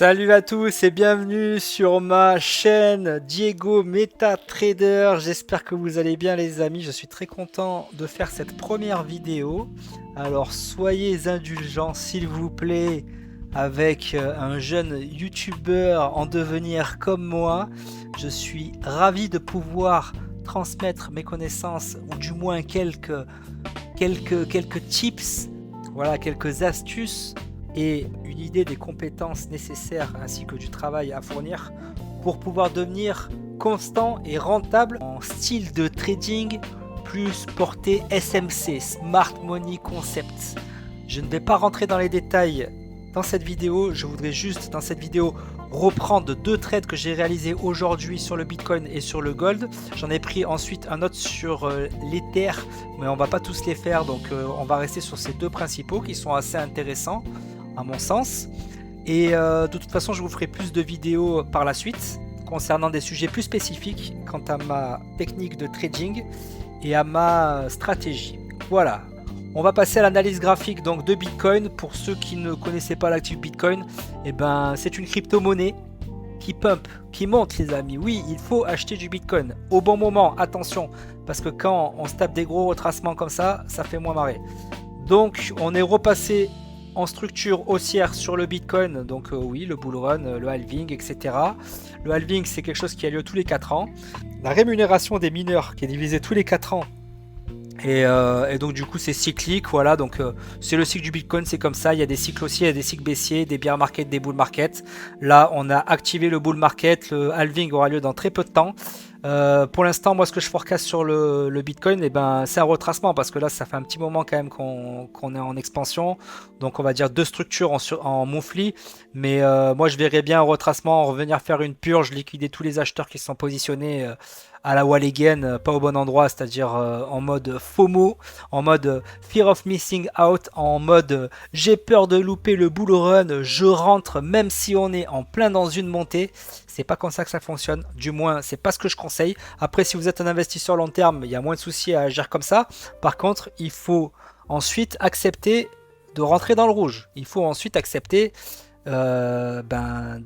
Salut à tous et bienvenue sur ma chaîne Diego MetaTrader. J'espère que vous allez bien les amis. Je suis très content de faire cette première vidéo. Alors soyez indulgents s'il vous plaît avec un jeune youtubeur en devenir comme moi. Je suis ravi de pouvoir transmettre mes connaissances ou du moins quelques tips, voilà, quelques astuces et une idée des compétences nécessaires ainsi que du travail à fournir pour pouvoir devenir constant et rentable en style de trading plus porté SMC, Smart Money Concept. Je ne vais pas rentrer dans les détails dans cette vidéo, je voudrais juste dans cette vidéo reprendre deux trades que j'ai réalisés aujourd'hui sur le Bitcoin et sur le Gold. J'en ai pris ensuite un autre sur l'Ether, mais on va pas tous les faire, donc on va rester sur ces deux principaux qui sont assez intéressants à mon sens. Et de toute façon, je vous ferai plus de vidéos par la suite concernant des sujets plus spécifiques quant à ma technique de trading et à ma stratégie. Voilà. On va passer à l'analyse graphique donc de Bitcoin. Pour ceux qui ne connaissaient pas l'actif Bitcoin, eh ben, c'est une crypto-monnaie qui pump, qui monte les amis. Oui, il faut acheter du Bitcoin au bon moment, attention, parce que quand on se tape des gros retracements comme ça fait moins marrer. Donc on est repassé en structure haussière sur le Bitcoin, donc oui, le bull run, le halving, etc. Le halving, c'est quelque chose qui a lieu tous les 4 ans. La rémunération des mineurs qui est divisée tous les 4 ans. Et donc du coup c'est cyclique, voilà, donc c'est le cycle du Bitcoin, c'est comme ça, il y a des cycles haussiers, il y a des cycles baissiers, des bear market, des bull market. Là on a activé le bull market, le halving aura lieu dans très peu de temps. Pour l'instant, moi ce que je forecast sur le Bitcoin, eh ben, c'est un retracement parce que là ça fait un petit moment quand même qu'on est en expansion, donc on va dire deux structures en monthly, mais moi je verrais bien un retracement, revenir faire une purge, liquider tous les acheteurs qui sont positionnés à la wall again, pas au bon endroit, c'est-à-dire en mode FOMO, en mode fear of missing out, en mode j'ai peur de louper le bull run, je rentre même si on est en plein dans une montée. C'est pas comme ça que ça fonctionne, du moins c'est pas ce que je conseille. Après, si vous êtes un investisseur long terme, il y a moins de soucis à agir comme ça. Par contre, il faut ensuite accepter de rentrer dans le rouge. Il faut ensuite accepter de ne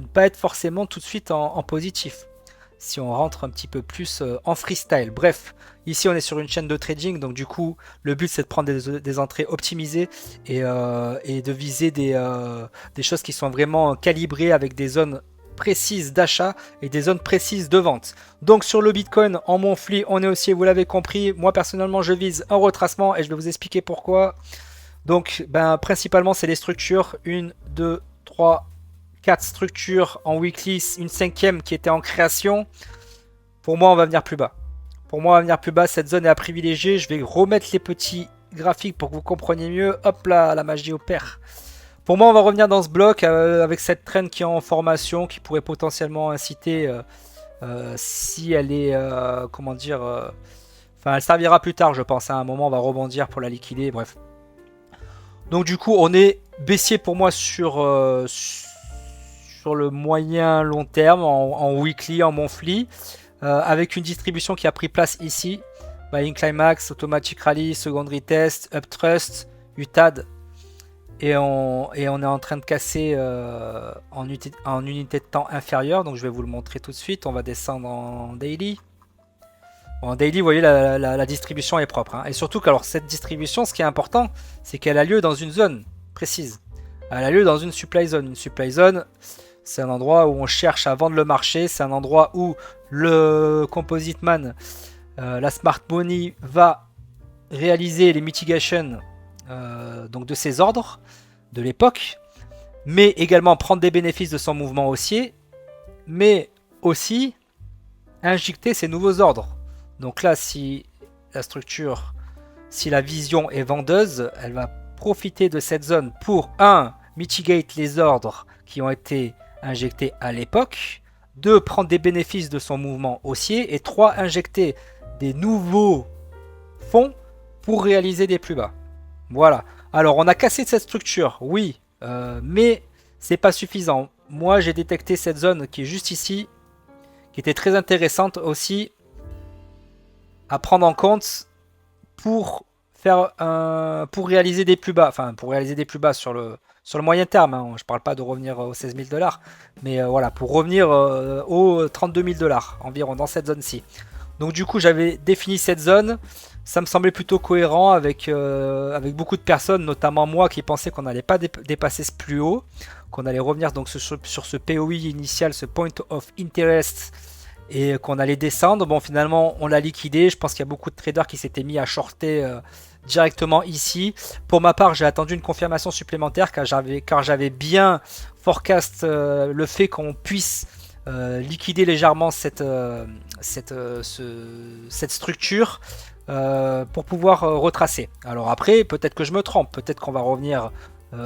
pas être forcément tout de suite en positif. Si on rentre un petit peu plus en freestyle. Bref, ici on est sur une chaîne de trading, donc du coup le but c'est de prendre des entrées optimisées et de viser des choses qui sont vraiment calibrées avec des zones précises d'achat et des zones précises de vente. Donc sur le Bitcoin en monthly on est aussi, vous l'avez compris, moi personnellement je vise un retracement et je vais vous expliquer pourquoi. Donc principalement c'est les structures 1, 2, 3, 4 structures en weekly, une cinquième qui était en création. Pour moi, on va venir plus bas. Pour moi, on va venir plus bas. Cette zone est à privilégier. Je vais remettre les petits graphiques pour que vous compreniez mieux. Hop là, la magie opère. Pour moi, on va revenir dans ce bloc avec cette trend qui est en formation, qui pourrait potentiellement inciter, si elle est, comment dire, enfin, elle servira plus tard, je pense. À un moment, on va rebondir pour la liquider. Bref. Donc du coup, on est baissier pour moi sur le moyen long terme, en weekly, en monthly, avec une distribution qui a pris place ici. Buying Climax, Automatic Rally, Secondary Test, Uptrust, UTAD. Et on est en train de casser en unité de temps inférieure. Donc je vais vous le montrer tout de suite. On va descendre en daily. Bon, en daily, vous voyez, la distribution est propre. Hein. Et surtout que alors, cette distribution, ce qui est important, c'est qu'elle a lieu dans une zone précise. Elle a lieu dans une supply zone. Une supply zone, c'est un endroit où on cherche à vendre le marché. C'est un endroit où le Composite Man, la Smart Money, va réaliser les mitigations donc de ses ordres de l'époque, mais également prendre des bénéfices de son mouvement haussier, mais aussi injecter ses nouveaux ordres. Donc là, si la structure, si la vision est vendeuse, elle va profiter de cette zone pour 1. Mitigate les ordres qui ont été injectés à l'époque, 2. Prendre des bénéfices de son mouvement haussier, et 3. Injecter des nouveaux fonds pour réaliser des plus bas. Voilà. Alors, on a cassé cette structure, oui, mais c'est pas suffisant. Moi, j'ai détecté cette zone qui est juste ici, qui était très intéressante aussi à prendre en compte pour pour réaliser des plus bas, enfin pour réaliser des plus bas sur le moyen terme, hein. Je parle pas de revenir aux 16 000 $, mais voilà, pour revenir aux 32 000 $ environ dans cette zone-ci. Donc du coup j'avais défini cette zone, ça me semblait plutôt cohérent avec beaucoup de personnes, notamment moi qui pensais qu'on n'allait pas dépasser ce plus haut, qu'on allait revenir donc sur ce POI initial, ce Point of Interest, et qu'on allait descendre. Bon, finalement on l'a liquidé, je pense qu'il y a beaucoup de traders qui s'étaient mis à shorter directement ici. Pour ma part j'ai attendu une confirmation supplémentaire car j'avais bien forecast le fait qu'on puisse liquider légèrement cette structure pour pouvoir retracer. Alors après, peut-être que je me trompe, peut-être qu'on va revenir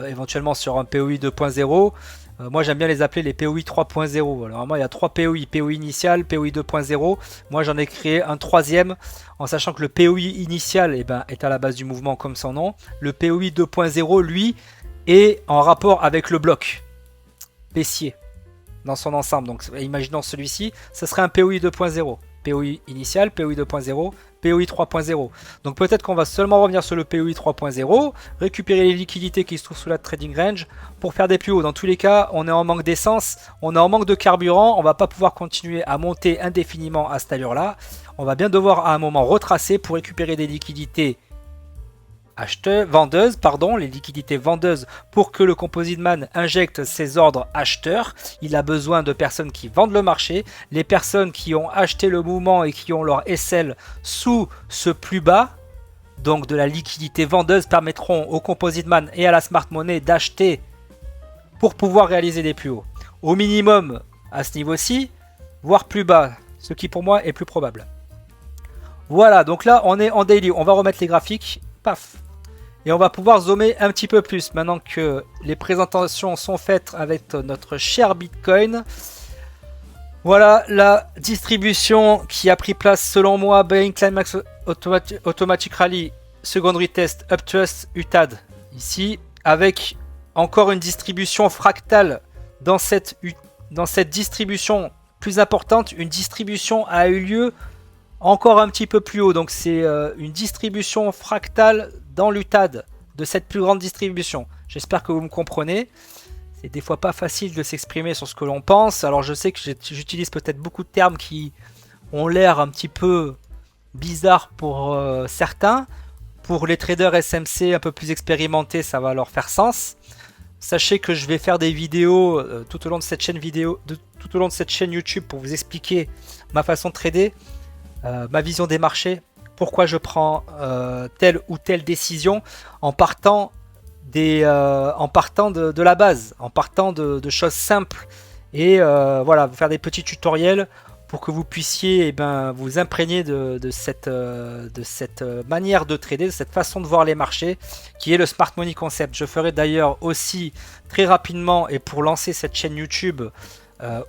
éventuellement sur un POI 2.0. Moi j'aime bien les appeler les POI 3.0. Alors vraiment il y a 3 POI, POI initial, POI 2.0. Moi j'en ai créé un troisième en sachant que le POI initial est à la base du mouvement comme son nom. Le POI 2.0 lui est en rapport avec le bloc baissier dans son ensemble. Donc imaginons celui-ci, ce serait un POI 2.0. POI initial, POI 2.0, POI 3.0. Donc peut-être qu'on va seulement revenir sur le POI 3.0, récupérer les liquidités qui se trouvent sous la trading range pour faire des plus hauts. Dans tous les cas, on est en manque d'essence, on est en manque de carburant, on va pas pouvoir continuer à monter indéfiniment à cette allure-là. On va bien devoir à un moment retracer pour récupérer des liquidités vendeuses, les liquidités vendeuses pour que le Composite Man injecte ses ordres acheteurs. Il a besoin de personnes qui vendent le marché. Les personnes qui ont acheté le mouvement et qui ont leur SL sous ce plus bas, donc de la liquidité vendeuse, permettront au Composite Man et à la Smart Money d'acheter pour pouvoir réaliser des plus hauts. Au minimum à ce niveau-ci, voire plus bas, ce qui pour moi est plus probable. Voilà, donc là on est en daily. On va remettre les graphiques. Paf. Et on va pouvoir zoomer un petit peu plus maintenant que les présentations sont faites avec notre cher Bitcoin. Voilà la distribution qui a pris place selon moi. Buying Climax Automatic Rally, Secondary Test, Uptrust, UTAD. Ici, avec encore une distribution fractale dans cette distribution plus importante. Une distribution a eu lieu encore un petit peu plus haut. Donc c'est une distribution fractale dans l'UTAD de cette plus grande distribution. J'espère que vous me comprenez. C'est des fois pas facile de s'exprimer sur ce que l'on pense. Alors je sais que j'utilise peut-être beaucoup de termes qui ont l'air un petit peu bizarres pour certains. Pour les traders SMC un peu plus expérimentés, ça va leur faire sens. Sachez que je vais faire des vidéos tout au long de cette chaîne YouTube pour vous expliquer ma façon de trader, ma vision des marchés. Pourquoi je prends telle ou telle décision en partant de la base, en partant de choses simples. Et voilà, faire des petits tutoriels pour que vous puissiez vous imprégner de cette manière de trader, de cette façon de voir les marchés, qui est le Smart Money Concept. Je ferai d'ailleurs aussi très rapidement, et pour lancer cette chaîne YouTube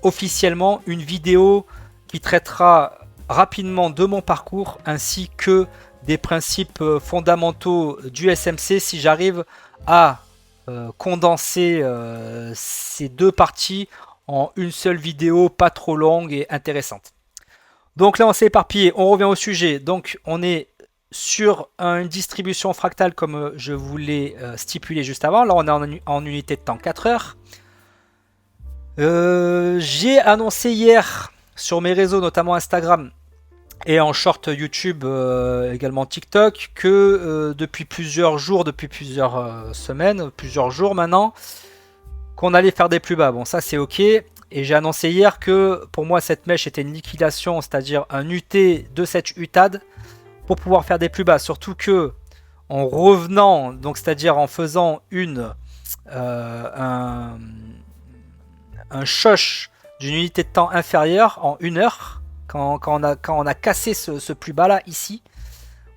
officiellement, une vidéo qui traitera rapidement de mon parcours ainsi que des principes fondamentaux du SMC si j'arrive à condenser ces deux parties en une seule vidéo pas trop longue et intéressante. Donc là on s'est éparpillé, on revient au sujet. Donc on est sur une distribution fractale comme je vous l'ai stipulé juste avant. Là on est en unité de temps 4 heures. J'ai annoncé hier sur mes réseaux, notamment Instagram et en short YouTube, également TikTok, que depuis plusieurs jours, depuis plusieurs semaines, plusieurs jours maintenant, qu'on allait faire des plus bas. Bon, ça c'est ok. Et j'ai annoncé hier que pour moi cette mèche était une liquidation, c'est-à-dire un UT de cette UTAD pour pouvoir faire des plus bas. Surtout que en revenant, donc c'est-à-dire en faisant un choche d'une unité de temps inférieure en 1 heure, quand on a cassé ce plus bas là ici,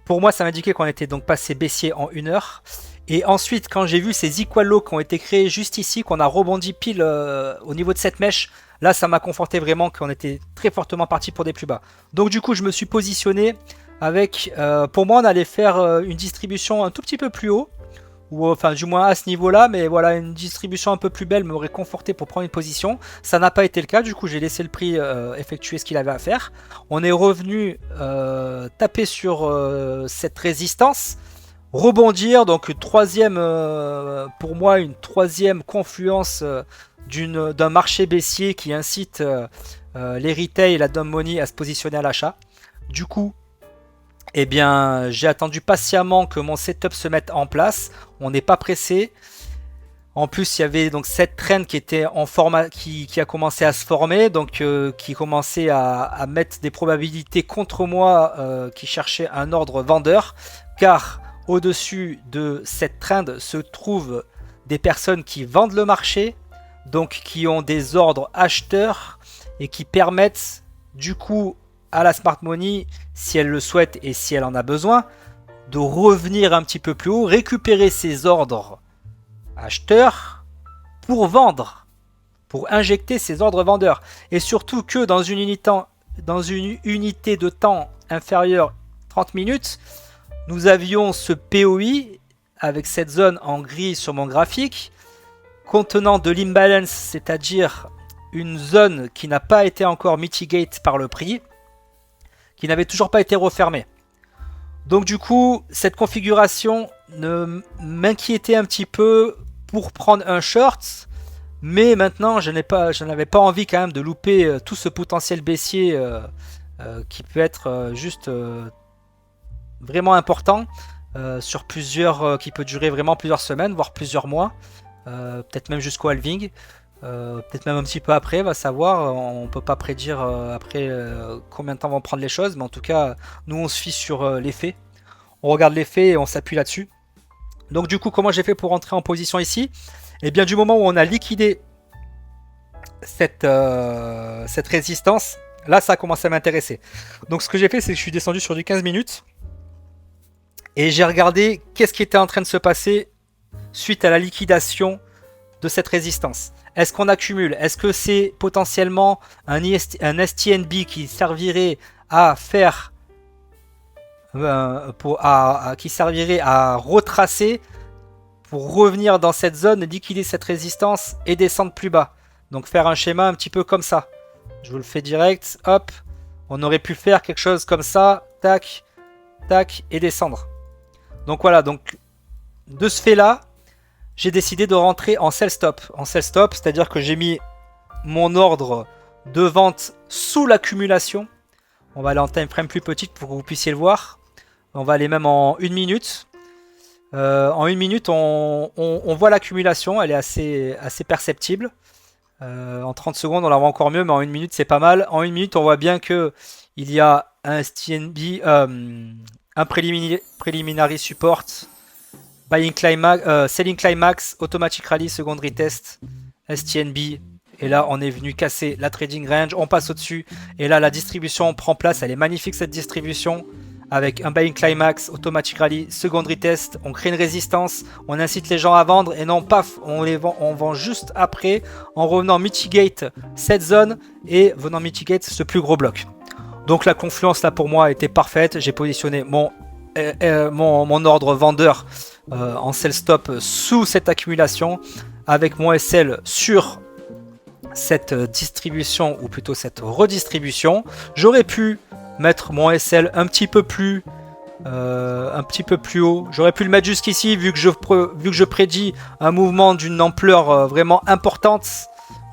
pour moi ça m'indiquait qu'on était donc passé baissier en 1 heure. Et ensuite quand j'ai vu ces equal lows qui ont été créés juste ici, qu'on a rebondi pile au niveau de cette mèche, là ça m'a conforté vraiment qu'on était très fortement parti pour des plus bas. Donc du coup je me suis positionné avec, pour moi on allait faire une distribution un tout petit peu plus haut, ou enfin du moins à ce niveau là, mais voilà, une distribution un peu plus belle m'aurait conforté pour prendre une position. Ça n'a pas été le cas, du coup j'ai laissé le prix effectuer ce qu'il avait à faire. On est revenu taper sur cette résistance rebondir. Donc troisième, pour moi, une troisième confluence d'un marché baissier qui incite les retail et la dumb money à se positionner à l'achat. Du coup, eh bien, j'ai attendu patiemment que mon setup se mette en place. On n'est pas pressé. En plus, il y avait donc cette trend qui était en format, qui a commencé à se former, donc qui commençait à mettre des probabilités contre moi, qui cherchait un ordre vendeur, car au-dessus de cette trend se trouvent des personnes qui vendent le marché, donc qui ont des ordres acheteurs et qui permettent du coup à la smart money, si elle le souhaite et si elle en a besoin, de revenir un petit peu plus haut, récupérer ses ordres acheteurs pour vendre, pour injecter ces ordres vendeurs. Et surtout que dans une unité de temps inférieure à 30 minutes, nous avions ce POI avec cette zone en gris sur mon graphique contenant de l'imbalance, c'est-à-dire une zone qui n'a pas été encore mitigate par le prix, qui n'avait toujours pas été refermée. Donc du coup, cette configuration m'inquiétait un petit peu pour prendre un short, mais maintenant je n'avais pas envie quand même de louper tout ce potentiel baissier qui peut être juste vraiment important sur qui peut durer vraiment plusieurs semaines, voire plusieurs mois, peut-être même jusqu'au halving, peut-être même un petit peu après, va savoir, on peut pas prédire après combien de temps vont prendre les choses, mais en tout cas nous on se fie sur les faits, on regarde les faits et on s'appuie là-dessus. Donc du coup, comment j'ai fait pour entrer en position ici? Et bien du moment où on a liquidé cette résistance, là ça a commencé à m'intéresser. Donc ce que j'ai fait, c'est que je suis descendu sur du 15 minutes et j'ai regardé qu'est-ce qui était en train de se passer suite à la liquidation de cette résistance. Est-ce qu'on accumule? Est-ce que c'est potentiellement un STNB qui servirait à faire qui servirait à retracer pour revenir dans cette zone, liquider cette résistance et descendre plus bas. Donc faire un schéma un petit peu comme ça. Je vous le fais direct, hop. On aurait pu faire quelque chose comme ça, tac, tac, et descendre. Donc voilà, donc de ce fait là, j'ai décidé de rentrer en sell stop. En sell stop, c'est-à-dire que j'ai mis mon ordre de vente sous l'accumulation. On va aller en time frame plus petite pour que vous puissiez le voir. On va aller même en 1 minute. En 1 minute, on voit l'accumulation, elle est assez perceptible. En 30 secondes, on la voit encore mieux, mais en 1 minute, c'est pas mal. En 1 minute, on voit bien que il y a un STNB, un preliminary support, buying climax, selling climax, automatic rally, secondary test, STNB. Et là, on est venu casser la trading range, on passe au-dessus. Et là, la distribution prend place, elle est magnifique cette distribution. Avec un buying climax, automatic rally, secondary test, on crée une résistance, on incite les gens à vendre et non paf, on vend juste après en revenant mitigate cette zone et venant mitigate ce plus gros bloc. Donc la confluence là pour moi était parfaite, j'ai positionné mon ordre vendeur en sell stop sous cette accumulation avec mon SL sur cette distribution ou plutôt cette redistribution. J'aurais pu mettre mon SL un petit peu plus haut. J'aurais pu le mettre jusqu'ici vu que je prédis un mouvement d'une ampleur vraiment importante.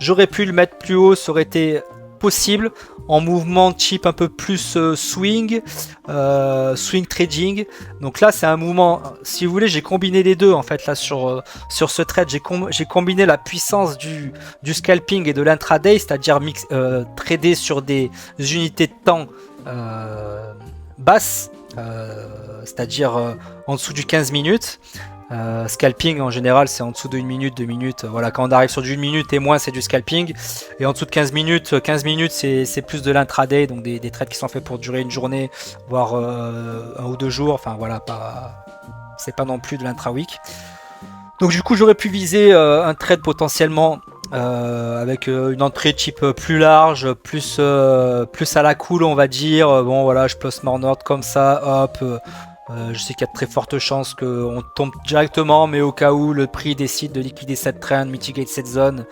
J'aurais pu le mettre plus haut, ça aurait été possible en mouvement type un peu plus swing trading. Donc là c'est un mouvement, si vous voulez, j'ai combiné les deux en fait là sur ce trade. J'ai combiné la puissance du scalping et de l'intraday, c'est-à-dire trader sur des unités de temps basses, c'est-à-dire en dessous du 15 minutes. Scalping en général c'est en dessous de 1 minute, 2 minutes, voilà, quand on arrive sur du 1 minute et moins c'est du scalping, et en dessous de 15 minutes c'est plus de l'intraday, donc des trades qui sont faits pour durer une journée, voire 1 ou 2 jours, enfin voilà, c'est pas non plus de l'intra-week. Donc du coup j'aurais pu viser un trade potentiellement avec une entrée type plus large, plus à la cool on va dire, bon voilà, je place mon ordre comme ça, hop. Je sais qu'il y a de très fortes chances qu'on tombe directement, mais au cas où le prix décide de liquider cette trend, mitigate cette zone,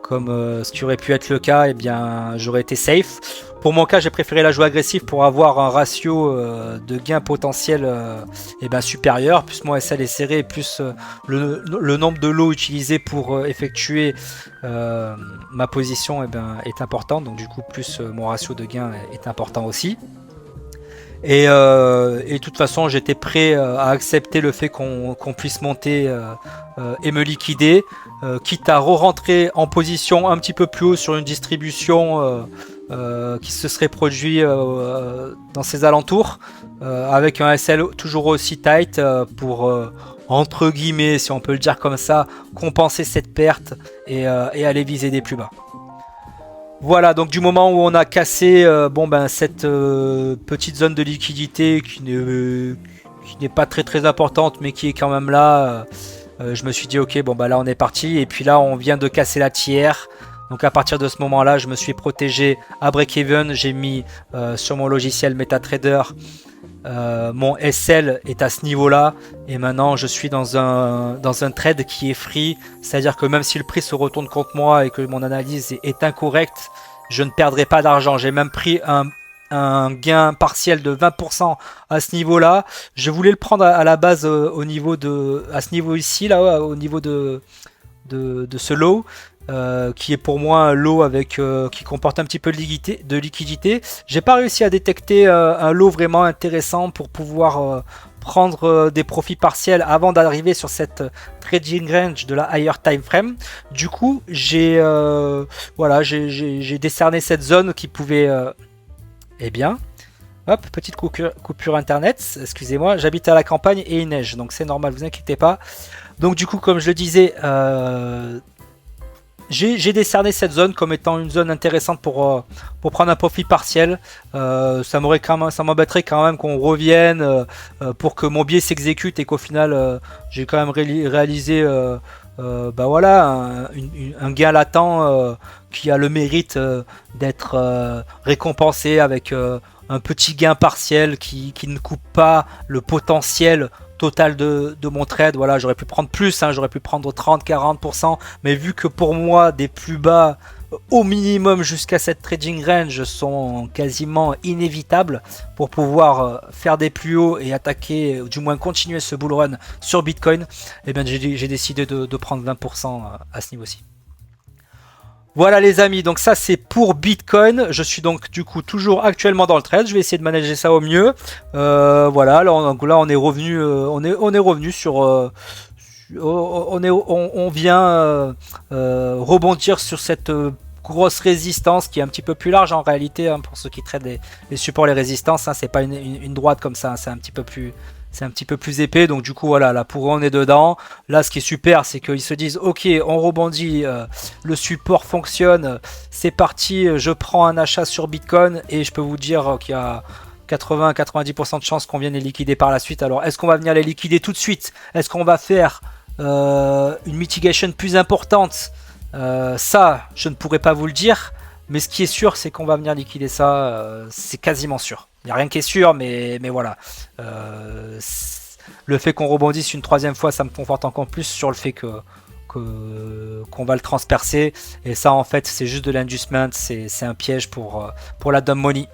comme ce qui aurait pu être le cas, eh bien j'aurais été safe. Pour mon cas, j'ai préféré la jouer agressive pour avoir un ratio de gain potentiel supérieur. Plus mon SL est serré, plus le nombre de lots utilisés pour effectuer ma position est important. Donc du coup, plus mon ratio de gain est important aussi. Et de toute façon, j'étais prêt à accepter le fait qu'on puisse monter et me liquider, quitte à re-rentrer en position un petit peu plus haut sur une distribution qui se serait produit dans ces alentours, avec un SL toujours aussi tight pour, entre guillemets, si on peut le dire comme ça, compenser cette perte et aller viser des plus bas. Voilà, donc du moment où on a cassé cette petite zone de liquidité qui n'est pas très importante mais qui est quand même là, je me suis dit ok, là on est parti. Et puis là on vient de casser la tiers. Donc à partir de ce moment là je me suis protégé à break-even. J'ai mis sur mon logiciel MetaTrader mon SL est à ce niveau là. Et maintenant je suis dans un trade qui est free. C'est à dire que même si le prix se retourne contre moi et que mon analyse est incorrecte, je ne perdrai pas d'argent. J'ai même pris un gain partiel de 20% à ce niveau là. Je voulais le prendre à la base au niveau à ce niveau ici là, au niveau de ce low. Qui est pour moi un lot qui comporte un petit peu de liquidité. J'ai pas réussi à détecter un lot vraiment intéressant pour pouvoir prendre des profits partiels avant d'arriver sur cette trading range de la higher time frame. Du coup, j'ai décerné cette zone qui pouvait hop, petite coupure internet, excusez-moi, j'habite à la campagne et il neige, donc c'est normal, vous inquiétez pas. Donc du coup, comme je le disais, j'ai décerné cette zone comme étant une zone intéressante pour prendre un profit partiel. Ça m'embêterait quand même qu'on revienne pour que mon biais s'exécute et qu'au final j'ai quand même réalisé un gain latent qui a le mérite d'être récompensé avec un petit gain partiel qui ne coupe pas le potentiel total de mon trade. Voilà, j'aurais pu prendre plus, j'aurais pu prendre 30-40%, mais vu que pour moi des plus bas au minimum jusqu'à cette trading range sont quasiment inévitables pour pouvoir faire des plus hauts et attaquer, ou du moins continuer ce bull run sur Bitcoin, j'ai décidé de prendre 20% à ce niveau-ci. Voilà les amis, donc ça c'est pour Bitcoin. Je suis donc du coup toujours actuellement dans le trade. Je vais essayer de manager ça au mieux. Voilà, là on est revenu, on est revenu sur, on vient rebondir sur cette grosse résistance qui est un petit peu plus large en réalité pour ceux qui traitent les supports, les résistances. C'est pas une droite comme ça, c'est un petit peu plus. C'est un petit peu plus épais, donc du coup voilà, là pour eux on est dedans. Là ce qui est super, c'est qu'ils se disent ok, on rebondit, le support fonctionne, c'est parti, je prends un achat sur Bitcoin et je peux vous dire qu'il y a 80-90% de chances qu'on vienne les liquider par la suite. Alors est-ce qu'on va venir les liquider tout de suite? Est-ce qu'on va faire une mitigation plus importante? Ça, je ne pourrais pas vous le dire, mais ce qui est sûr, c'est qu'on va venir liquider ça, c'est quasiment sûr. Il n'y a rien qui est sûr, mais voilà. Le fait qu'on rebondisse une troisième fois, ça me conforte encore plus sur le fait qu'on va le transpercer. Et ça, en fait, c'est juste de l'inducement, c'est un piège pour la dumb money.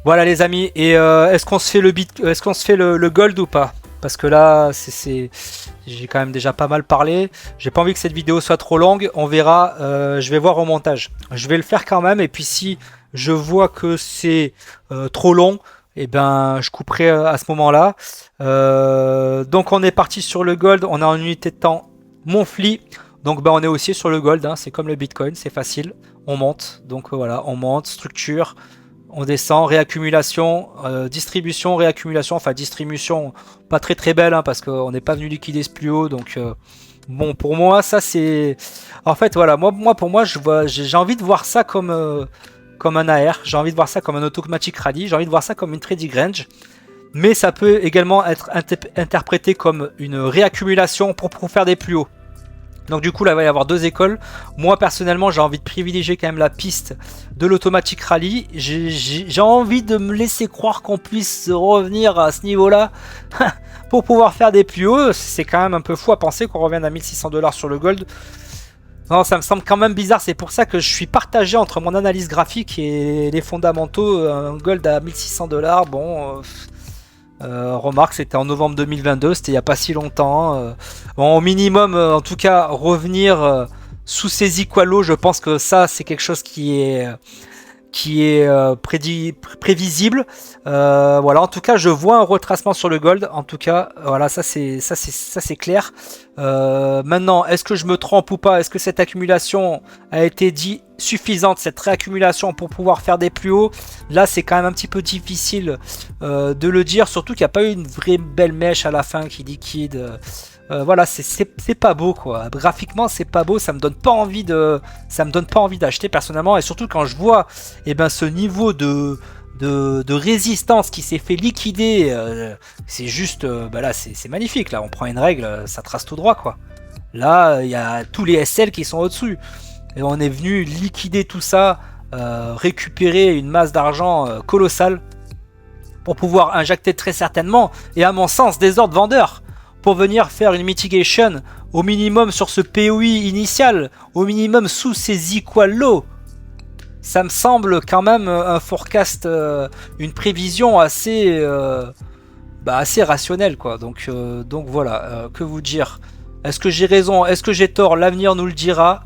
Voilà les amis. Et est-ce qu'on se fait le gold ou pas? Parce que là, j'ai quand même déjà pas mal parlé. J'ai pas envie que cette vidéo soit trop longue. On verra. Je vais voir au montage. Je vais le faire quand même. Et puis si je vois que c'est trop long, je couperai à ce moment-là. Donc on est parti sur le gold. On a en unité de temps Monthly. Donc on est aussi sur le gold. C'est comme le Bitcoin, c'est facile. On monte. Donc voilà, on monte, structure. On descend, réaccumulation, distribution, réaccumulation, enfin distribution pas très belle parce qu'on n'est pas venu liquider ce plus haut, donc bon pour moi ça c'est... En fait voilà, pour moi j'ai envie de voir ça comme un AR, j'ai envie de voir ça comme un automatic rally, j'ai envie de voir ça comme une trading range, mais ça peut également être interprété comme une réaccumulation pour faire des plus hauts. Donc du coup là il va y avoir deux écoles. Moi personnellement j'ai envie de privilégier quand même la piste de l'automatic rally. J'ai envie de me laisser croire qu'on puisse revenir à ce niveau là pour pouvoir faire des plus hauts. C'est quand même un peu fou à penser qu'on revienne à 1600 $ sur le gold. Non, ça me semble quand même bizarre. C'est pour ça que je suis partagé entre mon analyse graphique et les fondamentaux. Un gold à 1600 $. Bon, remarque, c'était en novembre 2022. C'était il n'y a pas si longtemps. Bon, au minimum, en tout cas, revenir sous ces equal lows, je pense que ça, c'est quelque chose qui est prévisible. Voilà, en tout cas, je vois un retracement sur le gold. En tout cas, voilà, ça c'est clair. Maintenant, est-ce que je me trompe ou pas? Est-ce que cette accumulation a été dit suffisante, cette réaccumulation pour pouvoir faire des plus hauts? Là, c'est quand même un petit peu difficile de le dire, surtout qu'il n'y a pas eu une vraie belle mèche à la fin qui liquide. Voilà, c'est pas beau quoi. Graphiquement, c'est pas beau. Ça me donne pas envie d'acheter personnellement. Et surtout quand je vois, ce niveau de résistance qui s'est fait liquider, c'est juste, là, c'est magnifique. Là, on prend une règle, ça trace tout droit quoi. Là, il y a tous les SL qui sont au-dessus. Et on est venu liquider tout ça, récupérer une masse d'argent colossale pour pouvoir injecter très certainement, et à mon sens, des ordres vendeurs pour venir faire une mitigation au minimum sur ce POI initial, au minimum sous ces equal lows. Ça me semble quand même un forecast, une prévision assez rationnelle quoi. Donc voilà, que vous dire? Est-ce que j'ai raison? Est-ce que j'ai tort? L'avenir nous le dira.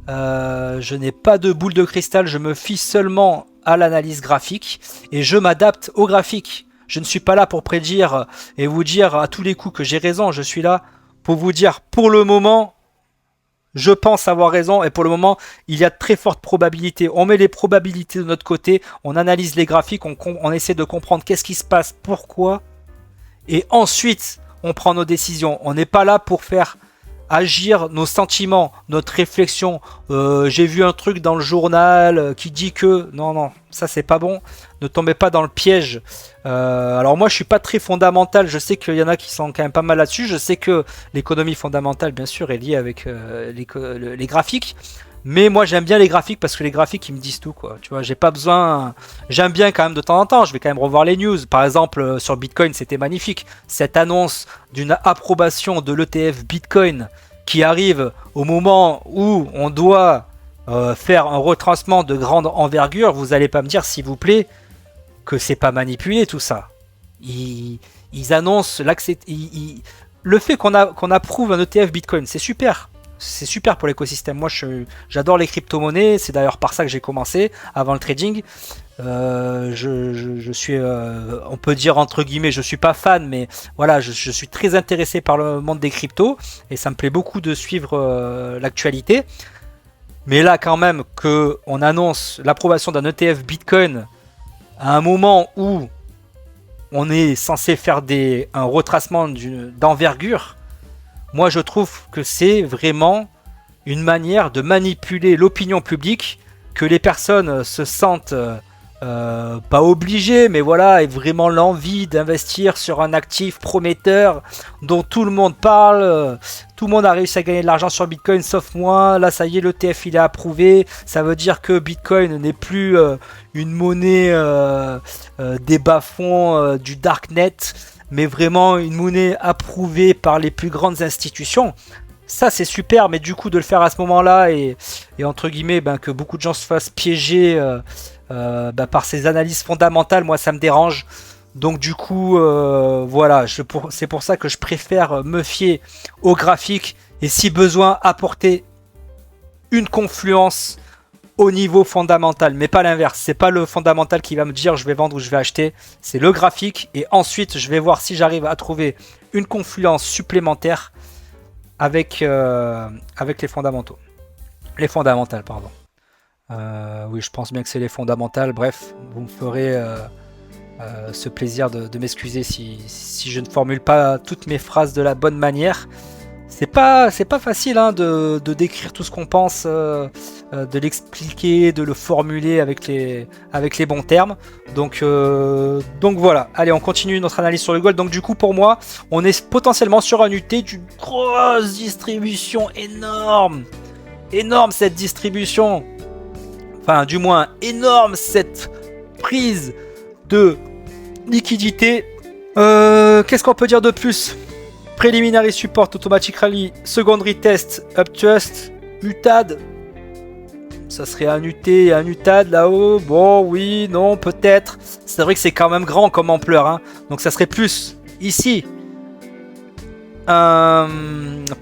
Je n'ai pas de boule de cristal, je me fie seulement à l'analyse graphique et je m'adapte au graphique. Je ne suis pas là pour prédire et vous dire à tous les coups que j'ai raison. Je suis là pour vous dire, pour le moment, je pense avoir raison. Et pour le moment, il y a de très fortes probabilités. On met les probabilités de notre côté. On analyse les graphiques. On essaie de comprendre qu'est-ce qui se passe, pourquoi. Et ensuite, on prend nos décisions. On n'est pas là pour faire agir nos sentiments, notre réflexion. J'ai vu un truc dans le journal qui dit que... Non, ça c'est pas bon. Ne tombez pas dans le piège. Alors moi je suis pas très fondamental. Je sais qu'il y en a qui sont quand même pas mal là-dessus. Je sais que l'économie fondamentale bien sûr est liée avec les graphiques. Mais moi j'aime bien les graphiques parce que les graphiques ils me disent tout quoi. Tu vois, j'ai pas besoin. J'aime bien quand même de temps en temps. Je vais quand même revoir les news. Par exemple sur Bitcoin c'était magnifique. Cette annonce d'une approbation de l'ETF Bitcoin qui arrive au moment où on doit faire un retracement de grande envergure. Vous allez pas me dire s'il vous plaît que c'est pas manipulé tout ça. Ils annoncent le fait qu'on approuve un ETF Bitcoin, c'est super. C'est super pour l'écosystème. Moi, j'adore les crypto-monnaies. C'est d'ailleurs par ça que j'ai commencé avant le trading. Je suis, on peut dire entre guillemets, je suis pas fan, mais voilà, je suis très intéressé par le monde des cryptos et ça me plaît beaucoup de suivre l'actualité. Mais là, quand même, qu'on annonce l'approbation d'un ETF Bitcoin à un moment où on est censé faire un retracement d'envergure, moi je trouve que c'est vraiment une manière de manipuler l'opinion publique, que les personnes se sentent pas obligées, mais voilà, aient vraiment l'envie d'investir sur un actif prometteur dont tout le monde parle. Tout le monde a réussi à gagner de l'argent sur Bitcoin sauf moi. Là ça y est, l'ETF il est approuvé. Ça veut dire que Bitcoin n'est plus une monnaie des bas-fonds du darknet, mais vraiment une monnaie approuvée par les plus grandes institutions. Ça c'est super, mais du coup de le faire à ce moment-là et entre guillemets que beaucoup de gens se fassent piéger par ces analyses fondamentales, moi ça me dérange. Donc du coup voilà, c'est pour ça que je préfère me fier au graphique et si besoin apporter une confluence au niveau fondamental, mais pas l'inverse. C'est pas le fondamental qui va me dire je vais vendre ou je vais acheter, c'est le graphique et ensuite je vais voir si j'arrive à trouver une confluence supplémentaire avec les fondamentaux. Les fondamentales, pardon. Oui, je pense bien que c'est les fondamentales. Bref, vous me ferez ce plaisir de m'excuser si je ne formule pas toutes mes phrases de la bonne manière. C'est pas facile de décrire tout ce qu'on pense, de l'expliquer, de le formuler avec les bons termes. Donc voilà. Allez, on continue notre analyse sur le gold. Donc du coup, pour moi, on est potentiellement sur un UT d'une grosse distribution énorme. Énorme cette distribution. Enfin, du moins, énorme cette prise de liquidité. Qu'est-ce qu'on peut dire de plus? Preliminary support, automatic rally, secondary test, up trust, UTAD. Ça serait un UT, un UTAD là-haut. Bon, oui, non, peut-être. C'est vrai que c'est quand même grand comme ampleur. Hein. Donc ça serait plus ici. Pas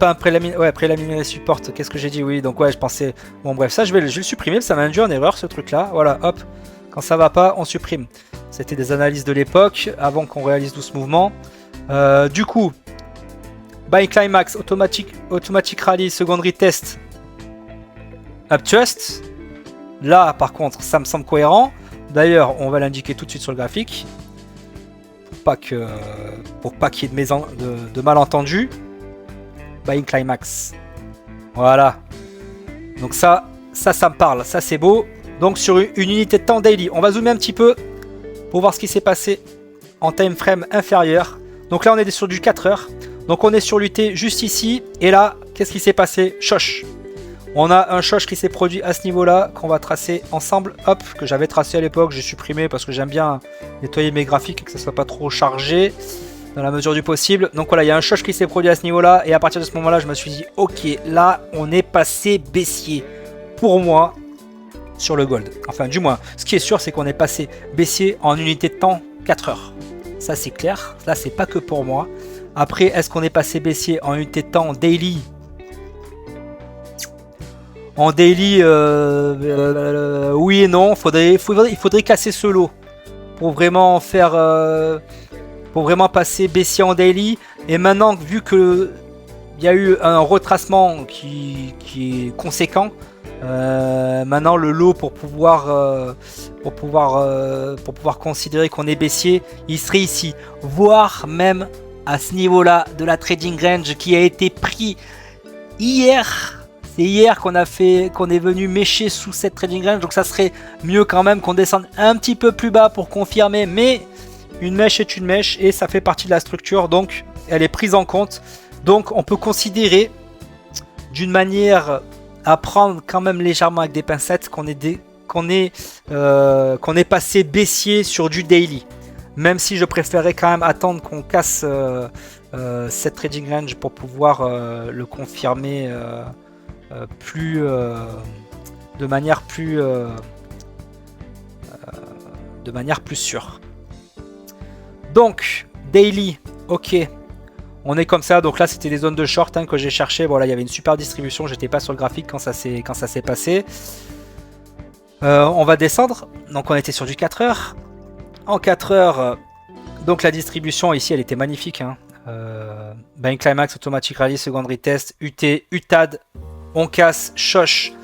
un préliminaire. Ouais, préliminaire support. Qu'est-ce que j'ai dit? Oui, donc ouais, je pensais. Bon, bref, ça, je vais le supprimer. Ça m'a induit en erreur ce truc-là. Voilà, hop. Quand ça va pas, on supprime. C'était des analyses de l'époque, avant qu'on réalise tout ce mouvement. Du coup, By Climax, automatic Rally, Secondary Test. Uptrust. Là, par contre, ça me semble cohérent. D'ailleurs, on va l'indiquer tout de suite sur le graphique. Pour pas qu'il y ait de malentendus. Buying Climax. Voilà. Donc ça me parle. Ça, c'est beau. Donc, sur une unité de temps daily, on va zoomer un petit peu pour voir ce qui s'est passé en time frame inférieur. Donc là, on est sur du 4 heures. Donc, on est sur l'UT juste ici. Et là, qu'est-ce qui s'est passé? Shosh. On a un shosh qui s'est produit à ce niveau-là, qu'on va tracer ensemble, hop, que j'avais tracé à l'époque, j'ai supprimé parce que j'aime bien nettoyer mes graphiques et que ça soit pas trop chargé, dans la mesure du possible. Donc voilà, il y a un shosh qui s'est produit à ce niveau-là, et à partir de ce moment-là, je me suis dit, ok, là, on est passé baissier, pour moi, sur le gold. Enfin, du moins, ce qui est sûr, c'est qu'on est passé baissier en unité de temps 4 heures. Ça, c'est clair, là, c'est pas que pour moi. Après, est-ce qu'on est passé baissier en unité de temps daily ? En daily, oui et non. Il faudrait casser ce lot pour vraiment faire, pour vraiment passer baissier en daily. Et maintenant, vu que il y a eu un retracement qui est conséquent, maintenant le lot pour pouvoir considérer qu'on est baissier, il serait ici, voire même à ce niveau-là de la trading range qui a été pris hier. C'est hier qu'on est venu mécher sous cette trading range, donc ça serait mieux quand même qu'on descende un petit peu plus bas pour confirmer, mais une mèche est une mèche et ça fait partie de la structure, donc elle est prise en compte. Donc on peut considérer d'une manière à prendre quand même légèrement avec des pincettes qu'on est passé baissier sur du daily, même si je préférais quand même attendre qu'on casse cette trading range pour pouvoir le confirmer de manière plus sûre. Donc daily, ok, on est comme ça. Donc là c'était des zones de short que j'ai cherché. Voilà, il y avait une super distribution, j'étais pas sur le graphique quand ça s'est passé. On va descendre, donc on était sur du 4 heures. En 4 heures, donc la distribution ici elle était magnifique, Buying Climax, Automatic Rally, Secondary Test, UT, UTAD. On casse, shosh,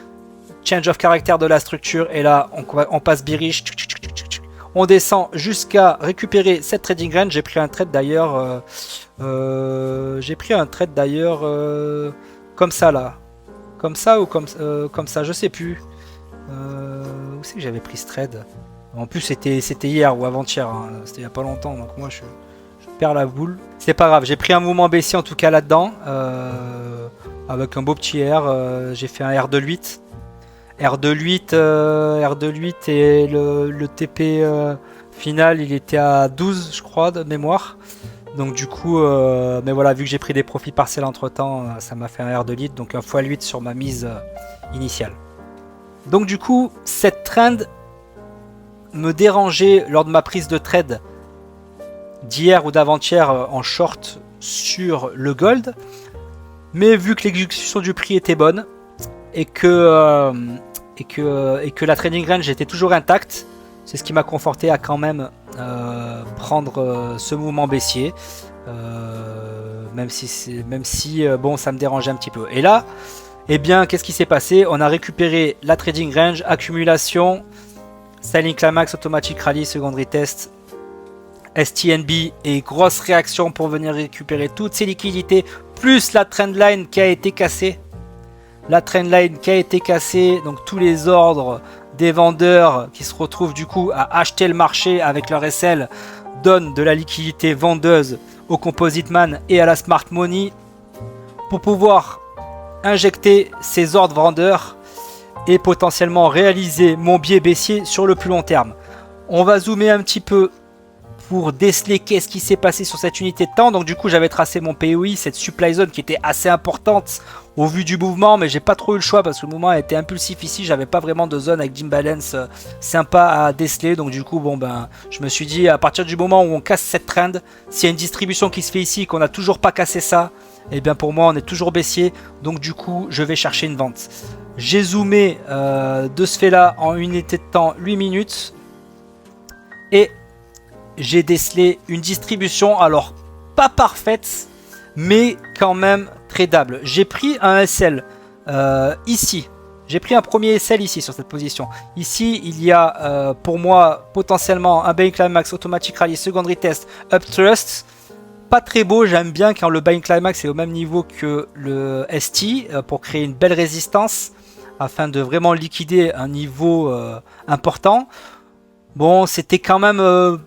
change of character de la structure, et là on passe bearish, on descend jusqu'à récupérer cette trading range. J'ai pris un trade d'ailleurs, comme ça là, comme ça ou comme ça, je sais plus. Où c'est que j'avais pris ce trade? En plus c'était hier ou avant-hier, c'était il y a pas longtemps, donc moi je perds la boule. C'est pas grave, j'ai pris un mouvement baissier en tout cas là-dedans. Avec un beau petit R, j'ai fait un R de 8. R de 8 et le TP final il était à 12 je crois de mémoire. Donc du coup, mais voilà, vu que j'ai pris des profits partiels entre temps, ça m'a fait un R de 8, donc un x8 sur ma mise initiale. Donc du coup, cette trend me dérangeait lors de ma prise de trade d'hier ou d'avant-hier en short sur le gold. Mais vu que l'exécution du prix était bonne et que la trading range était toujours intacte, c'est ce qui m'a conforté à quand même prendre ce mouvement baissier, même si bon, ça me dérangeait un petit peu. Et là, eh bien, qu'est-ce qui s'est passé? On a récupéré la trading range, accumulation, Selling Climax, Automatic Rally, Secondary Test, STNB et grosse réaction pour venir récupérer toutes ces liquidités, plus la trendline qui a été cassée. Donc tous les ordres des vendeurs qui se retrouvent du coup à acheter le marché avec leur SL donnent de la liquidité vendeuse au Composite Man et à la Smart Money pour pouvoir injecter ces ordres vendeurs et potentiellement réaliser mon biais baissier sur le plus long terme. On va zoomer un petit peu pour déceler qu'est-ce qui s'est passé sur cette unité de temps. Donc du coup j'avais tracé mon POI, cette supply zone qui était assez importante au vu du mouvement, mais j'ai pas trop eu le choix parce que le mouvement était impulsif ici, j'avais pas vraiment de zone avec d'imbalance sympa à déceler. Donc du coup bon ben je me suis dit, à partir du moment où on casse cette trend, s'il y a une distribution qui se fait ici et qu'on n'a toujours pas cassé ça, et bien pour moi on est toujours baissier, donc du coup je vais chercher une vente. J'ai zoomé de ce fait là en unité de temps 8 minutes et j'ai décelé une distribution, alors pas parfaite, mais quand même tradable. J'ai pris un SL ici. J'ai pris un premier SL ici sur cette position. Ici, il y a pour moi potentiellement un buying climax, automatic rally, secondary test, up thrust. Pas très beau, j'aime bien quand le buying climax est au même niveau que le ST pour créer une belle résistance afin de vraiment liquider un niveau important. Bon, c'était quand même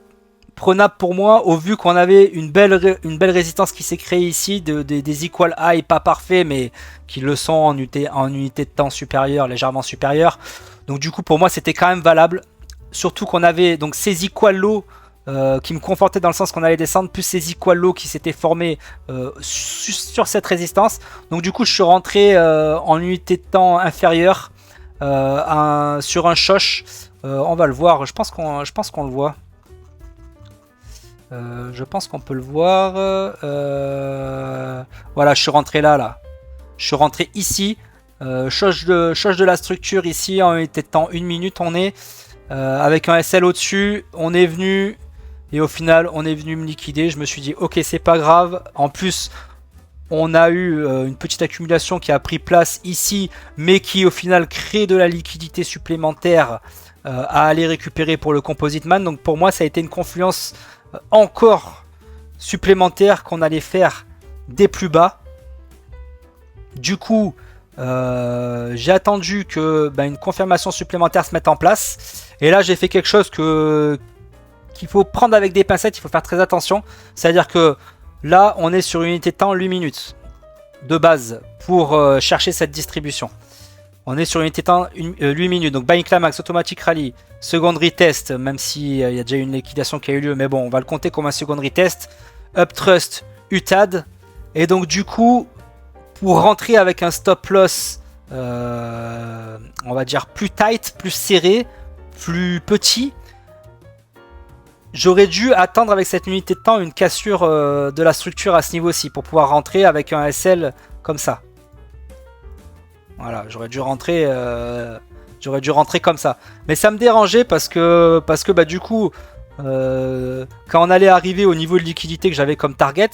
prenable pour moi au vu qu'on avait une belle résistance qui s'est créée ici, des equal high pas parfaits mais qui le sont en unité de temps supérieure, légèrement supérieure. Donc du coup pour moi c'était quand même valable, surtout qu'on avait donc ces equal low qui me confortaient dans le sens qu'on allait descendre, plus ces equal low qui s'étaient formés sur cette résistance. Donc du coup je suis rentré en unité de temps inférieure sur un shosh. On va le voir, je pense qu'on le voit. Je pense qu'on peut le voir. Voilà, je suis rentré là. Je suis rentré ici. Choche de la structure ici en unité de temps 1 minute. On est avec un SL au-dessus. On est venu et au final, on est venu me liquider. Je me suis dit, ok, c'est pas grave. En plus, on a eu une petite accumulation qui a pris place ici, mais qui au final crée de la liquidité supplémentaire à aller récupérer pour le Composite Man. Donc pour moi, ça a été une confluence encore supplémentaire qu'on allait faire des plus bas. Du coup, j'ai attendu que une confirmation supplémentaire se mette en place. Et là, j'ai fait quelque chose qu'il faut prendre avec des pincettes, il faut faire très attention. C'est-à-dire que là, on est sur une unité de temps 8 minutes de base pour chercher cette distribution. On est sur une unité de temps 8 minutes, donc buying climax, automatic rally, secondary test, même s'il y a déjà une liquidation qui a eu lieu, mais bon, on va le compter comme un secondary test, up trust, UTAD, et donc du coup, pour rentrer avec un stop loss, on va dire plus tight, plus serré, plus petit, j'aurais dû attendre avec cette unité de temps une cassure de la structure à ce niveau-ci, pour pouvoir rentrer avec un SL comme ça. Voilà, j'aurais dû rentrer comme ça. Mais ça me dérangeait parce que du coup, quand on allait arriver au niveau de liquidité que j'avais comme target,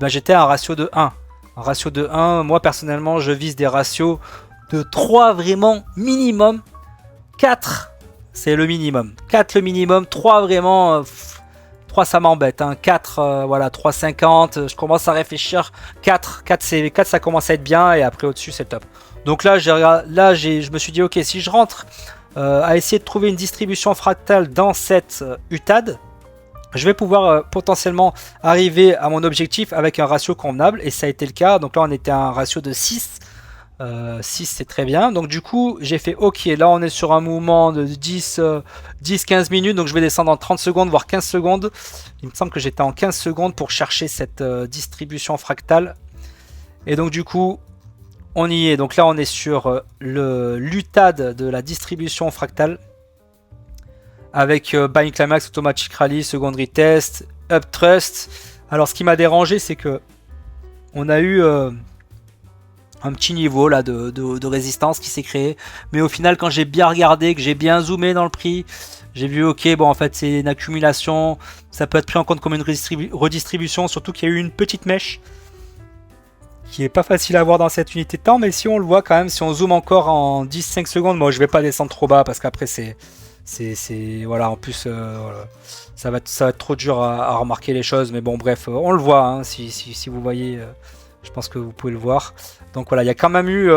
j'étais à un ratio de 1. Un ratio de 1, moi personnellement, je vise des ratios de 3 vraiment minimum. 4, c'est le minimum. 4 le minimum, 3 vraiment... 3 ça m'embête, hein. 4, voilà, 3,50, je commence à réfléchir. 4 ça commence à être bien et après au-dessus c'est top. Donc là, je me suis dit, ok, si je rentre à essayer de trouver une distribution fractale dans cette UTAD, je vais pouvoir potentiellement arriver à mon objectif avec un ratio convenable. Et ça a été le cas. Donc là, on était à un ratio de 6. 6, c'est très bien. Donc du coup, j'ai fait, ok, là, on est sur un mouvement de 10-15 minutes. Donc je vais descendre en 30 secondes, voire 15 secondes. Il me semble que j'étais en 15 secondes pour chercher cette distribution fractale. Et donc du coup... on y est, donc là on est sur l'UTAD de la distribution fractale avec buying climax, automatic rally, secondary test, up trust. Alors ce qui m'a dérangé c'est que on a eu un petit niveau là de résistance qui s'est créé, mais au final quand j'ai bien regardé, que j'ai bien zoomé dans le prix, j'ai vu ok bon en fait c'est une accumulation, ça peut être pris en compte comme une redistribution, surtout qu'il y a eu une petite mèche qui est pas facile à voir dans cette unité de temps, mais si on le voit quand même, si on zoome encore en 10-5 secondes, moi je vais pas descendre trop bas parce qu'après c'est voilà, en plus voilà, ça va être trop dur à remarquer les choses, mais bon bref, on le voit, hein, si vous voyez, je pense que vous pouvez le voir. Donc voilà, il y a quand même eu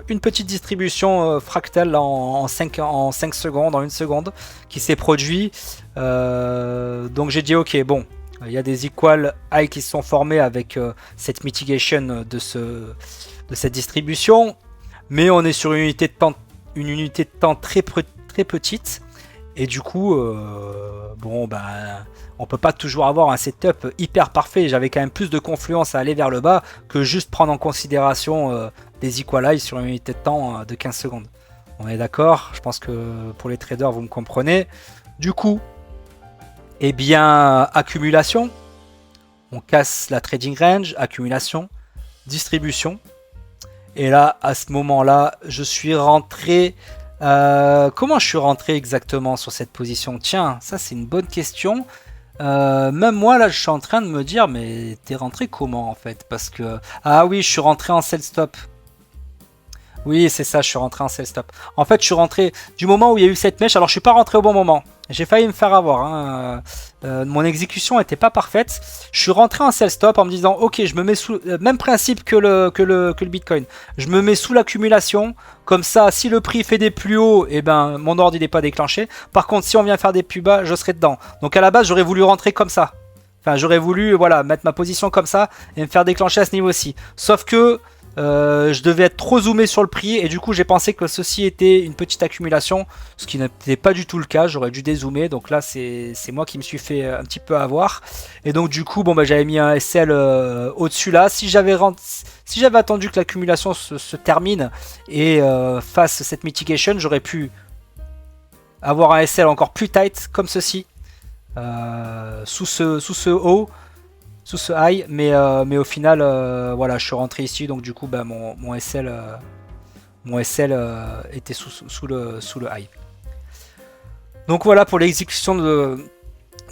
une petite distribution fractale là, en 5 secondes, en 1 seconde, qui s'est produit, donc j'ai dit ok, bon, il y a des equal high qui se sont formés avec cette mitigation de cette distribution, mais on est sur une unité de temps très petite. Et du coup, bon, ben, on peut pas toujours avoir un setup hyper parfait. J'avais quand même plus de confluence à aller vers le bas que juste prendre en considération des equalize sur une unité de temps de 15 secondes. On est d'accord? Je pense que pour les traders, vous me comprenez. Du coup, eh bien, accumulation. On casse la trading range, accumulation, distribution. Et là, à ce moment-là, je suis rentré. Comment je suis rentré exactement sur cette position? Tiens, ça c'est une bonne question. Même moi là, je suis en train de me dire, mais t'es rentré comment en fait? Parce que ah oui, je suis rentré en sell stop. Oui, c'est ça, je suis rentré en sell stop. En fait, je suis rentré du moment où il y a eu cette mèche. Alors, je suis pas rentré au bon moment. J'ai failli me faire avoir. Hein. Mon exécution n'était pas parfaite. Je suis rentré en sell stop en me disant, ok, je me mets sous même principe que le Bitcoin. Je me mets sous l'accumulation. Comme ça, si le prix fait des plus hauts, eh ben, mon ordre il n'est pas déclenché. Par contre, si on vient faire des plus bas, je serai dedans. Donc à la base, j'aurais voulu rentrer comme ça. Enfin, j'aurais voulu, voilà, mettre ma position comme ça et me faire déclencher à ce niveau-ci. Sauf que je devais être trop zoomé sur le prix et du coup j'ai pensé que ceci était une petite accumulation, ce qui n'était pas du tout le cas. J'aurais dû dézoomer, donc là c'est moi qui me suis fait un petit peu avoir. Et donc du coup bon, bah, j'avais mis un SL au-dessus là. Si j'avais attendu que l'accumulation se termine et fasse cette mitigation, j'aurais pu avoir un SL encore plus tight comme ceci, sous ce haut, sous ce high, mais au final voilà, je suis rentré ici, donc du coup bah, mon SL était sous le high. Donc voilà pour l'exécution de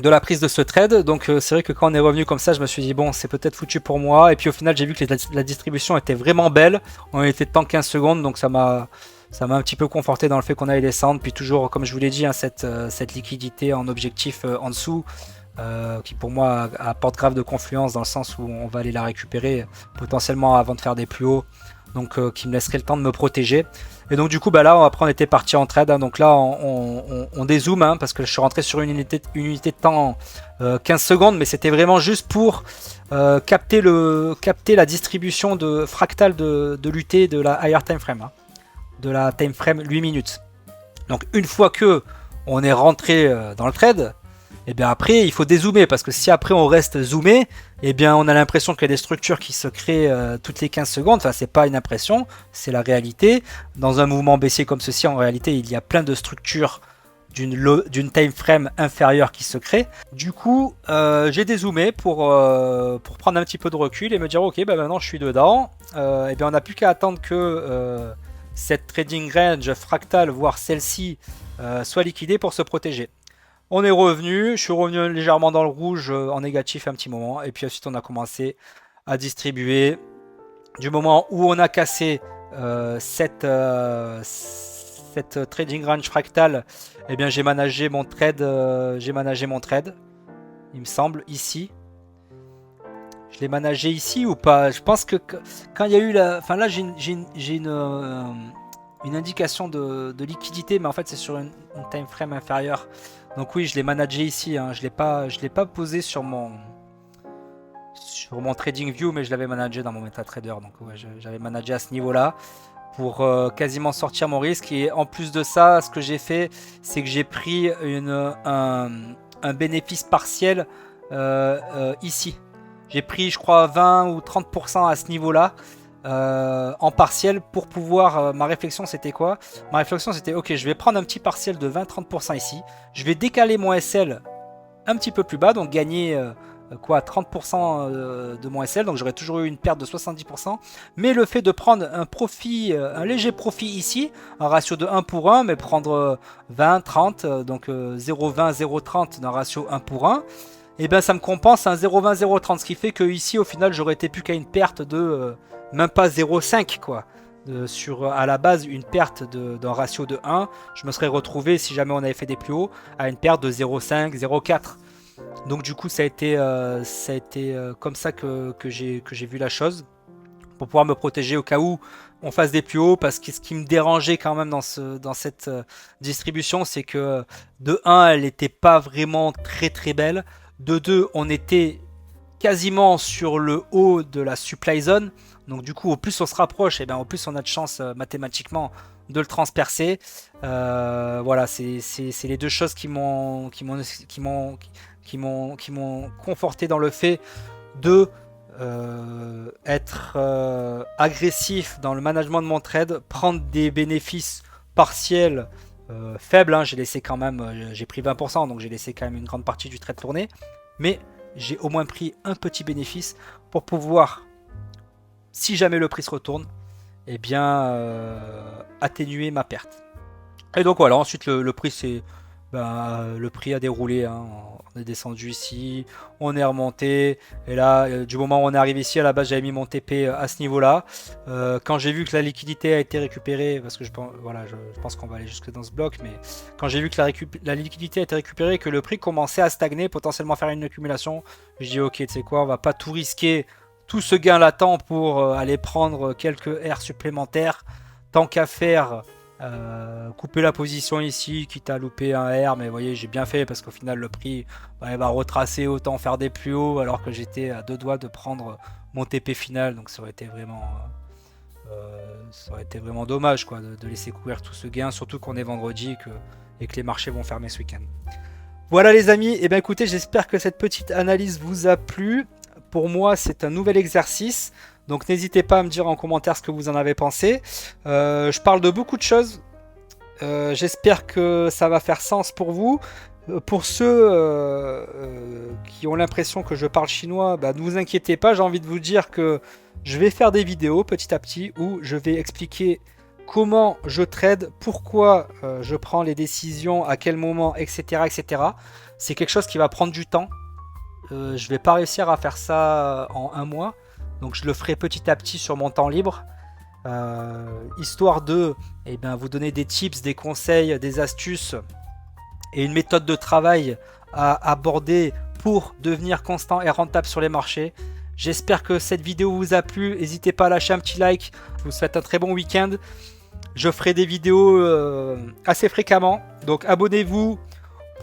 la prise de ce trade. Donc c'est vrai que quand on est revenu comme ça, je me suis dit bon, c'est peut-être foutu pour moi, et puis au final j'ai vu que la distribution était vraiment belle. On était de temps 15 secondes, donc ça m'a un petit peu conforté dans le fait qu'on allait descendre. Puis toujours, comme je vous l'ai dit, hein, cette liquidité en objectif en dessous, qui pour moi apporte grave de confluence dans le sens où on va aller la récupérer potentiellement avant de faire des plus hauts, donc qui me laisserait le temps de me protéger. Et donc du coup bah là après on était parti en trade, hein, donc là on dézoome, hein, parce que je suis rentré sur une unité de temps 15 secondes, mais c'était vraiment juste pour capter la distribution de fractale de l'UT de la higher time frame, hein, de la time frame 8 minutes. Donc une fois que on est rentré dans le trade, et bien après il faut dézoomer, parce que si après on reste zoomé, et bien on a l'impression qu'il y a des structures qui se créent toutes les 15 secondes. Enfin, c'est pas une impression, c'est la réalité. Dans un mouvement baissier comme ceci, en réalité il y a plein de structures d'une time frame inférieure qui se créent. Du coup j'ai dézoomé pour prendre un petit peu de recul et me dire ok, bah maintenant je suis dedans. Et bien on n'a plus qu'à attendre que cette trading range fractale, voire celle-ci, soit liquidée pour se protéger. On est revenu, je suis revenu légèrement dans le rouge en négatif un petit moment, et puis ensuite on a commencé à distribuer. Du moment où on a cassé cette trading range fractale, eh bien j'ai managé mon trade, il me semble, ici. Je l'ai managé ici ou pas? Je pense que quand il y a eu la... Enfin là j'ai une indication de liquidité, mais en fait c'est sur une time frame inférieure. Donc oui, je l'ai managé ici, hein. Je l'ai pas posé sur mon trading view, mais je l'avais managé dans mon MetaTrader. Donc ouais, j'avais managé à ce niveau-là pour quasiment sortir mon risque. Et en plus de ça, ce que j'ai fait, c'est que j'ai pris un bénéfice partiel ici. J'ai pris, je crois, 20 ou 30% à ce niveau-là. En partiel pour pouvoir... ma réflexion c'était quoi? Ma réflexion c'était ok, je vais prendre un petit partiel de 20-30% ici, je vais décaler mon SL un petit peu plus bas, donc gagner 30% de mon SL, donc j'aurais toujours eu une perte de 70%, mais le fait de prendre un profit, un léger profit ici, un ratio de 1 pour 1, mais prendre 20, 30, donc 0,20, 0,30 d'un ratio 1 pour 1, et bien ça me compense un 0,20, 0,30, ce qui fait que ici au final j'aurais été plus qu'à une perte de même pas 0,5 quoi. Sur à la base une perte d'un ratio de 1, je me serais retrouvé, si jamais on avait fait des plus hauts, à une perte de 0,5, 0,4. Donc du coup ça a été comme ça que j'ai vu la chose, pour pouvoir me protéger au cas où on fasse des plus hauts, parce que ce qui me dérangeait quand même dans cette distribution, c'est que de 1 elle n'était pas vraiment très très belle, de 2 on était quasiment sur le haut de la supply zone. Donc du coup, au plus on se rapproche, et bien au plus on a de chance mathématiquement de le transpercer. Voilà, c'est les deux choses qui m'ont conforté dans le fait de être agressif dans le management de mon trade, prendre des bénéfices partiels faibles, hein. J'ai laissé quand même, j'ai pris 20%, donc j'ai laissé quand même une grande partie du trade tourner, mais j'ai au moins pris un petit bénéfice pour pouvoir, si jamais le prix se retourne, eh bien atténuer ma perte. Et donc voilà, ensuite le prix c'est le prix a déroulé, hein. On est descendu ici, on est remonté, et là du moment où on est arrivé ici, à la base j'avais mis mon TP à ce niveau là. Quand j'ai vu que la liquidité a été récupérée, parce que je pense qu'on va aller jusque dans ce bloc, mais quand j'ai vu que la liquidité a été récupérée, que le prix commençait à stagner, potentiellement faire une accumulation, je dis ok, tu sais quoi, on va pas tout risquer, tout ce gain latent pour aller prendre quelques R supplémentaires, tant qu'à faire. Couper la position ici, quitte à louper un R, mais vous voyez, j'ai bien fait parce qu'au final, le prix va retracer, autant faire des plus hauts, alors que j'étais à 2 doigts de prendre mon TP final, donc ça aurait été vraiment dommage quoi, de laisser courir tout ce gain, surtout qu'on est vendredi et que les marchés vont fermer ce week-end. Voilà les amis, et bien écoutez, j'espère que cette petite analyse vous a plu. Pour moi, c'est un nouvel exercice. Donc n'hésitez pas à me dire en commentaire ce que vous en avez pensé. Je parle de beaucoup de choses. J'espère que ça va faire sens pour vous. Pour ceux qui ont l'impression que je parle chinois, ne vous inquiétez pas. J'ai envie de vous dire que je vais faire des vidéos petit à petit où je vais expliquer comment je trade, pourquoi je prends les décisions, à quel moment, etc. etc. C'est quelque chose qui va prendre du temps. Je vais pas réussir à faire ça en un mois. Donc je le ferai petit à petit sur mon temps libre, histoire de vous donner des tips, des conseils, des astuces et une méthode de travail à aborder pour devenir constant et rentable sur les marchés. J'espère que cette vidéo vous a plu, n'hésitez pas à lâcher un petit like, je vous souhaite un très bon week-end. Je ferai des vidéos assez fréquemment, donc abonnez-vous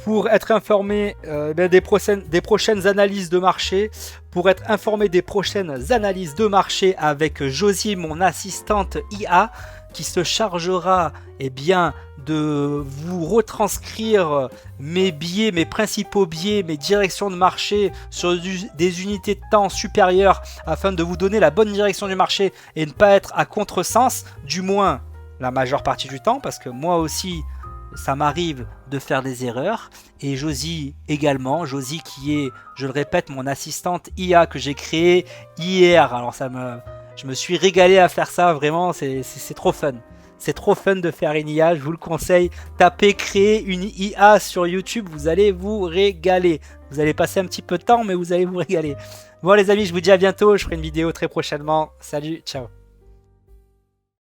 pour être informé des prochaines analyses de marché, pour être informé des prochaines analyses de marché avec Josie, mon assistante IA, qui se chargera de vous retranscrire mes biais, mes principaux biais, mes directions de marché sur des unités de temps supérieures afin de vous donner la bonne direction du marché et ne pas être à contresens, du moins la majeure partie du temps, parce que moi aussi ça m'arrive de faire des erreurs, et Josie également, Josie qui est, je le répète, mon assistante IA que j'ai créée hier. Alors je me suis régalé à faire ça, vraiment, c'est trop fun. C'est trop fun de faire une IA, je vous le conseille. Tapez créer une IA sur YouTube, vous allez vous régaler. Vous allez passer un petit peu de temps, mais vous allez vous régaler. Bon les amis, je vous dis à bientôt, je ferai une vidéo très prochainement. Salut, ciao.